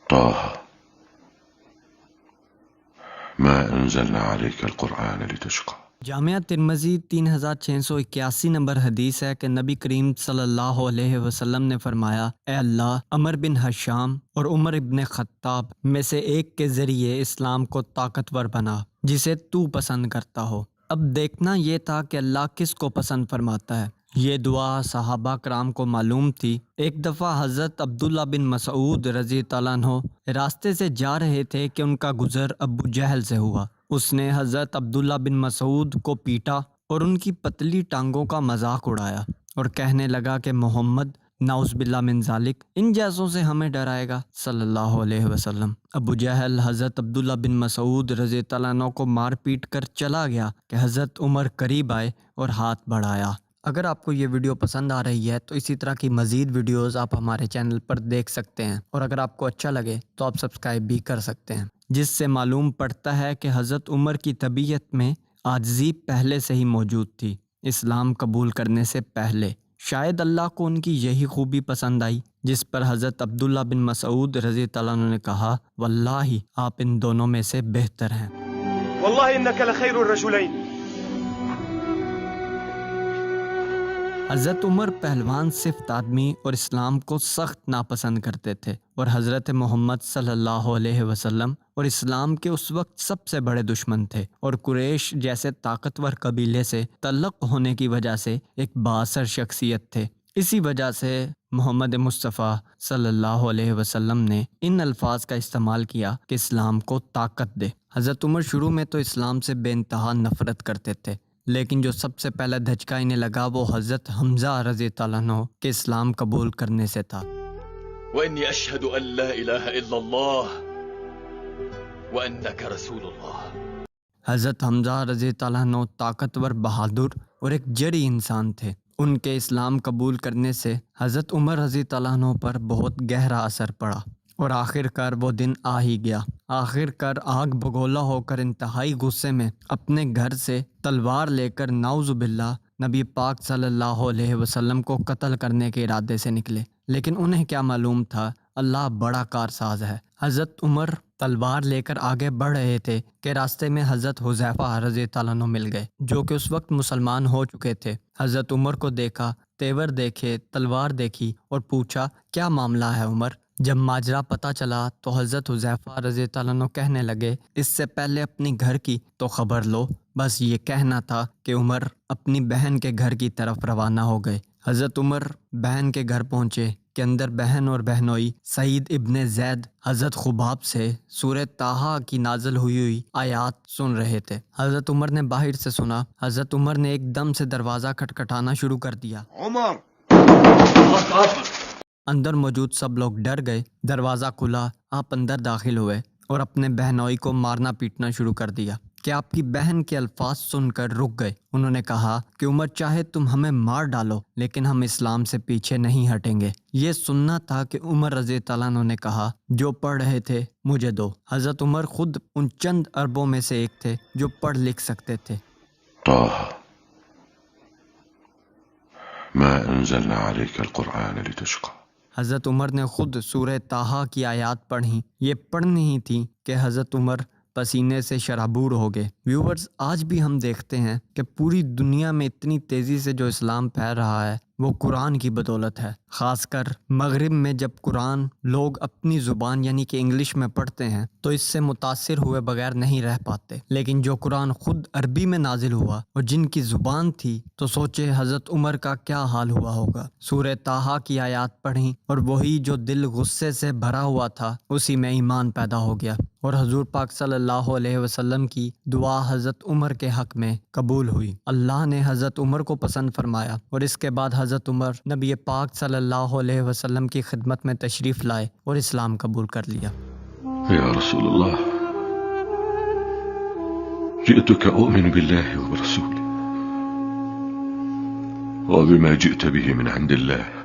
طه ما أنزلنا عليك القرآن لتشقى۔ جامعہ ترمذی 3681 نمبر حدیث ہے کہ نبی کریم صلی اللہ علیہ وسلم نے فرمایا، اے اللہ، عمر بن حشام اور عمر ابن خطاب میں سے ایک کے ذریعے اسلام کو طاقتور بنا جسے تو پسند کرتا ہو۔ اب دیکھنا یہ تھا کہ اللہ کس کو پسند فرماتا ہے۔ یہ دعا صحابہ کرام کو معلوم تھی۔ ایک دفعہ حضرت عبداللہ بن مسعود رضی اللہ عنہ راستے سے جا رہے تھے کہ ان کا گزر ابو جہل سے ہوا۔ اس نے حضرت عبداللہ بن مسعود کو پیٹا اور ان کی پتلی ٹانگوں کا مذاق اڑایا اور کہنے لگا کہ محمد نعوذ باللہ من ذالک ان جیسوں سے ہمیں ڈرائے گا صلی اللہ علیہ وسلم۔ ابو جہل حضرت عبداللہ بن مسعود رضی اللہ عنہ کو مار پیٹ کر چلا گیا کہ حضرت عمر قریب آئے اور ہاتھ بڑھایا۔ اگر آپ کو یہ ویڈیو پسند آ رہی ہے تو اسی طرح کی مزید ویڈیوز آپ ہمارے چینل پر دیکھ سکتے ہیں، اور اگر آپ کو اچھا لگے تو آپ سبسکرائب بھی کر سکتے ہیں، جس سے معلوم پڑتا ہے کہ حضرت عمر کی طبیعت میں عاجزی پہلے سے ہی موجود تھی، اسلام قبول کرنے سے پہلے۔ شاید اللہ کو ان کی یہی خوبی پسند آئی، جس پر حضرت عبداللہ بن مسعود رضی اللہ عنہ نے کہا، واللہ آپ ان دونوں میں سے بہتر ہیں۔ واللہ انک لخیر الرجلین۔ حضرت عمر پہلوان صفت آدمی اور اسلام کو سخت ناپسند کرتے تھے، اور حضرت محمد صلی اللہ علیہ وسلم اور اسلام کے اس وقت سب سے بڑے دشمن تھے، اور قریش جیسے طاقتور قبیلے سے تعلق ہونے کی وجہ سے ایک بااثر شخصیت تھے۔ اسی وجہ سے محمد مصطفیٰ صلی اللہ علیہ وسلم نے ان الفاظ کا استعمال کیا کہ اسلام کو طاقت دے۔ حضرت عمر شروع میں تو اسلام سے بے انتہا نفرت کرتے تھے، لیکن جو سب سے پہلا دھچکا انہیں لگا وہ حضرت حمزہ رضی اللہ عنہ کے اسلام قبول کرنے سے تھا۔ وإني أشهد أن لا إله إلا الله وأنك رسول الله۔ حضرت حمزہ رضی اللہ عنہ طاقتور، بہادر اور ایک جری انسان تھے۔ ان کے اسلام قبول کرنے سے حضرت عمر رضی اللہ عنہ پر بہت گہرا اثر پڑا، اور آخر کار وہ دن آ ہی گیا۔ آخر کار آگ بگولا ہو کر انتہائی غصے میں اپنے گھر سے تلوار لے کر نعوذ باللہ نبی پاک صلی اللہ علیہ وسلم کو قتل کرنے کے ارادے سے نکلے، لیکن انہیں کیا معلوم تھا اللہ بڑا کارساز ہے۔ حضرت عمر تلوار لے کر آگے بڑھ رہے تھے کہ راستے میں حضرت حذیفہ رضی اللہ عنہ مل گئے، جو کہ اس وقت مسلمان ہو چکے تھے۔ حضرت عمر کو دیکھا، تیور دیکھے، تلوار دیکھی اور پوچھا کیا معاملہ ہے عمر؟ جب ماجرا پتہ چلا تو حضرت حذیفہ رضی اللہ عنہ کہنے لگے، اس سے پہلے اپنی گھر کی تو خبر لو۔ بس یہ کہنا تھا کہ عمر اپنی بہن کے گھر کی طرف روانہ ہو گئے۔ حضرت عمر بہن کے گھر پہنچے کہ اندر بہن اور بہنوئی سعید ابن زید حضرت خباب سے سورہ طٰہٰ کی نازل ہوئی آیات سن رہے تھے۔ حضرت عمر نے باہر سے سنا۔ حضرت عمر نے ایک دم سے دروازہ کھٹکھٹانا شروع کر دیا۔ عمر! اندر موجود سب لوگ ڈر گئے۔ دروازہ کھلا، آپ اندر داخل ہوئے اور اپنے بہنوئی کو مارنا پیٹنا شروع کر دیا کہ آپ کی بہن کے الفاظ سن کر رک گئے۔ انہوں نے کہا کہ عمر چاہے تم ہمیں مار ڈالو لیکن ہم اسلام سے پیچھے نہیں ہٹیں گے۔ یہ سننا تھا کہ عمر رضی اللہ عنہ نے کہا جو پڑھ رہے تھے مجھے دو۔ حضرت عمر خود ان چند اربوں میں سے ایک تھے جو پڑھ لکھ سکتے تھے۔ طه ما أنزلنا عليك القرآن لتشقى۔ حضرت عمر نے خود سورہ طٰہٰ کی آیات پڑھیں۔ یہ پڑھنی ہی تھی کہ حضرت عمر پسینے سے شرابور ہو گئے۔ ویورز، آج بھی ہم دیکھتے ہیں کہ پوری دنیا میں اتنی تیزی سے جو اسلام پھیل رہا ہے وہ قرآن کی بدولت ہے۔ خاص کر مغرب میں جب قرآن لوگ اپنی زبان یعنی کہ انگلش میں پڑھتے ہیں تو اس سے متاثر ہوئے بغیر نہیں رہ پاتے، لیکن جو قرآن خود عربی میں نازل ہوا اور جن کی زبان تھی تو سوچے حضرت عمر کا کیا حال ہوا ہوگا۔ سورہ طٰہٰ کی آیات پڑھیں اور وہی جو دل غصے سے بھرا ہوا تھا اسی میں ایمان پیدا ہو گیا، اور حضور پاک صلی اللہ علیہ وسلم کی دعا حضرت عمر کے حق میں قبول ہوئی۔ اللہ نے حضرت عمر کو پسند فرمایا، اور اس کے بعد حضرت عمر نبی پاک صلی اللہ علیہ وسلم کی خدمت میں تشریف لائے اور اسلام قبول کر لیا۔ يا رسول الله جئتك أؤمن بالله وبرسوله وبما جئت به من عند الله